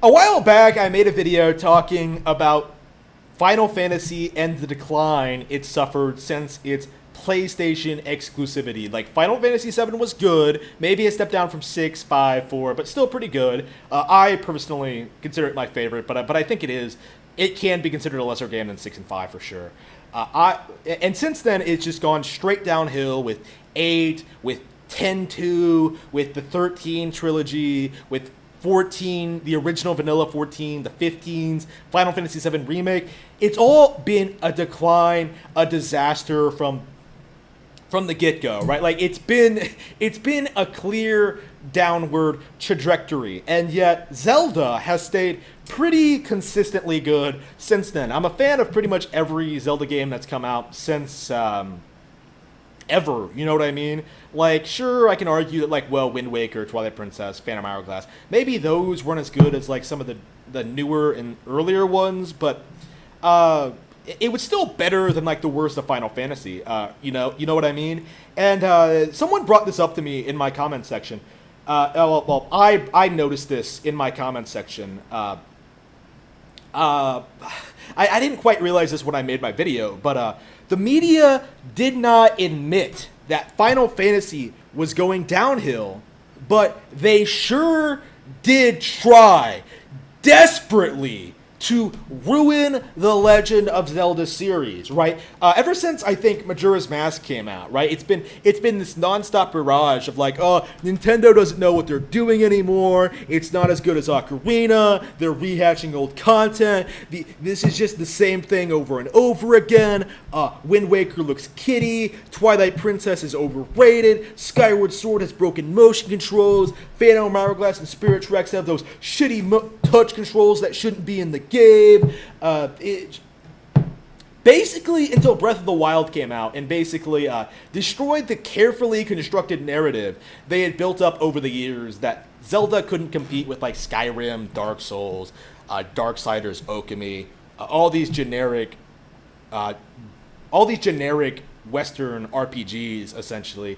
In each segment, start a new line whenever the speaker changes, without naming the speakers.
A while back, I made a video talking about Final Fantasy and the decline it suffered since its PlayStation exclusivity. Like, Final Fantasy VII was good, maybe a step down from 6, 5, 4, but still pretty good. I personally consider it my favorite, but I think it is. It can be considered a lesser game than 6 and 5 for sure. And since then, it's just gone straight downhill with 8, with 10-2, with the 13 trilogy, with 14, the original vanilla 14, the 15s, Final Fantasy VII Remake. It's all been a decline, a disaster from the get-go, right? Like, it's been a clear downward trajectory, and yet Zelda has stayed pretty consistently good since then. I'm a fan of pretty much every Zelda game that's come out since ever, you know what I mean? Like, sure, I can argue that, like, well, Wind Waker, Twilight Princess, Phantom Hourglass, maybe those weren't as good as, like, some of the newer and earlier ones, but it was still better than, like, the worst of Final Fantasy, you know what I mean? And someone brought this up to me in my comment section. I noticed this in my comment section. I didn't quite realize this when I made my video, but the media did not admit that Final Fantasy was going downhill, but they sure did try desperately to ruin the Legend of Zelda series, right? Ever since, I think, Majora's Mask came out, right? It's been this nonstop barrage of like, oh, Nintendo doesn't know what they're doing anymore. It's not as good as Ocarina. They're rehashing old content. This is just the same thing over and over again. Wind Waker looks kiddie. Twilight Princess is overrated. Skyward Sword has broken motion controls. Phantom Hourglass and Spirit Tracks have those shitty touch controls that shouldn't be in the game. Basically, until Breath of the Wild came out and basically destroyed the carefully constructed narrative they had built up over the years that Zelda couldn't compete with, like, Skyrim, Dark Souls, Darksiders, Okami, all these generic Western RPGs, essentially.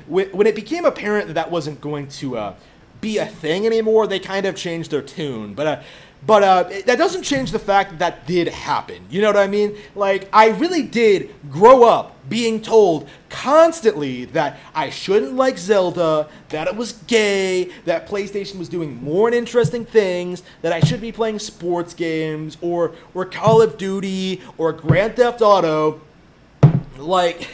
When it became apparent that that wasn't going to be a thing anymore, they kind of changed their tune. But that doesn't change the fact that that did happen. You know what I mean? Like, I really did grow up being told constantly that I shouldn't like Zelda, that it was gay, that PlayStation was doing more interesting things, that I should be playing sports games or Call of Duty or Grand Theft Auto. Like,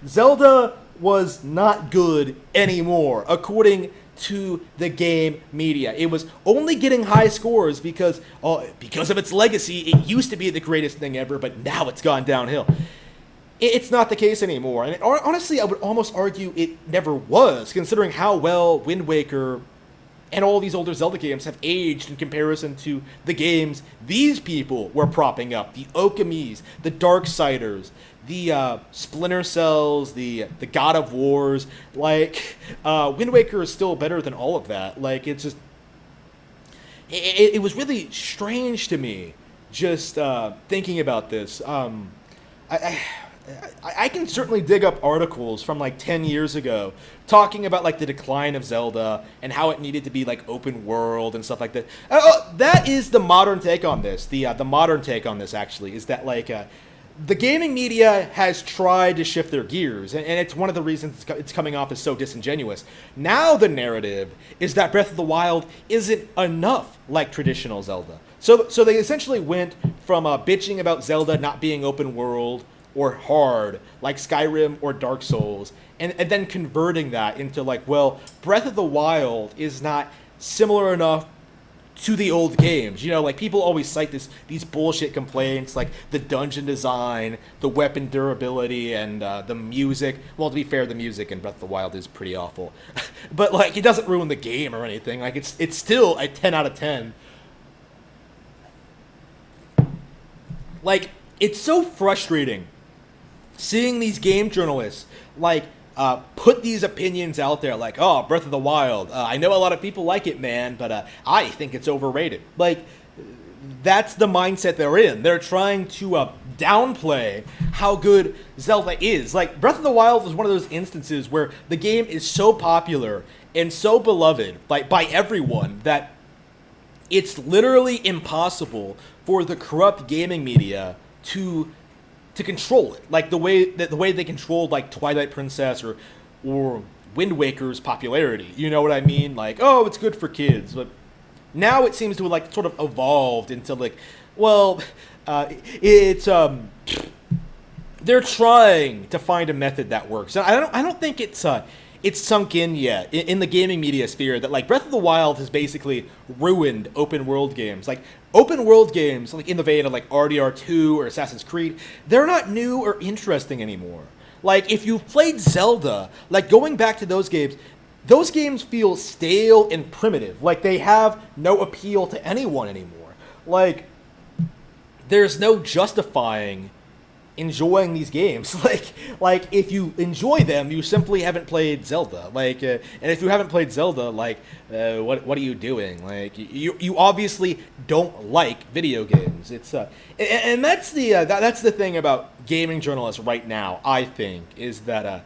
Zelda was not good anymore, according to the game media. It was only getting high scores because of its legacy. It used to be the greatest thing ever, but now it's gone downhill. It's not the case anymore. And honestly, I would almost argue it never was, considering how well Wind Waker and all these older Zelda games have aged in comparison to the games these people were propping up. The Okamis, the Darksiders, the Splinter Cells, the God of Wars. Like, Wind Waker is still better than all of that. Like, it's just... It was really strange to me, just thinking about this. I can certainly dig up articles from like 10 years ago talking about like the decline of Zelda and how it needed to be like open world and stuff like that. That is the modern take on this. The modern take on this actually is that like the gaming media has tried to shift their gears, and it's one of the reasons it's coming off as so disingenuous. Now the narrative is that Breath of the Wild isn't enough like traditional Zelda. So they essentially went from bitching about Zelda not being open world or hard, like Skyrim or Dark Souls, and then converting that into like, well, Breath of the Wild is not similar enough to the old games. You know, like, people always cite these bullshit complaints, like the dungeon design, the weapon durability, and the music. Well, to be fair, the music in Breath of the Wild is pretty awful. But, like, it doesn't ruin the game or anything. Like, it's still a 10 out of 10. Like, it's so frustrating seeing these game journalists, like, put these opinions out there, like, oh, Breath of the Wild, I know a lot of people like it, man, but I think it's overrated. Like, that's the mindset they're in. They're trying to downplay how good Zelda is. Like, Breath of the Wild is one of those instances where the game is so popular and so beloved by everyone that it's literally impossible for the corrupt gaming media to control it, like the way they controlled like Twilight Princess or Wind Waker's popularity. You know what I mean? Like, oh, it's good for kids, but now it seems to have like sort of evolved into like, well, it's they're trying to find a method that works. And I don't think it's sunk in yet in the gaming media sphere that like Breath of the Wild has basically ruined open world games. Like open world games, like in the vein of like RDR2 or Assassin's Creed, they're not new or interesting anymore. Like if you've played Zelda, like going back to those games feel stale and primitive. Like they have no appeal to anyone anymore. Like there's no justifying enjoying these games. Like if you enjoy them, you simply haven't played Zelda. Like and if you haven't played Zelda, like what are you doing? Like you obviously don't like video games. It's and that's the thing about gaming journalists right now, I think, is that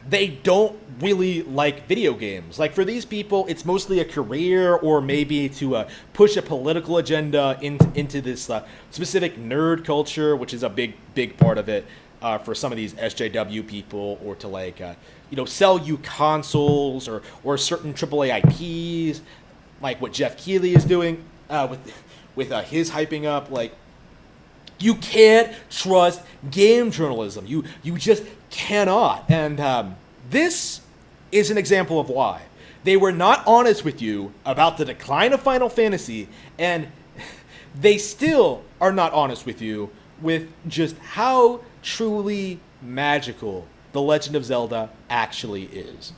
they don't really like video games. Like for these people, it's mostly a career or maybe to push a political agenda into this specific nerd culture, which is a big part of it for some of these SJW people, or to like sell you consoles or certain AAA IPs, like what Jeff Keighley is doing with his hyping up. Like you can't trust game journalism. You just cannot. And this is an example of why. They were not honest with you about the decline of Final Fantasy, and they still are not honest with you with just how truly magical The Legend of Zelda actually is.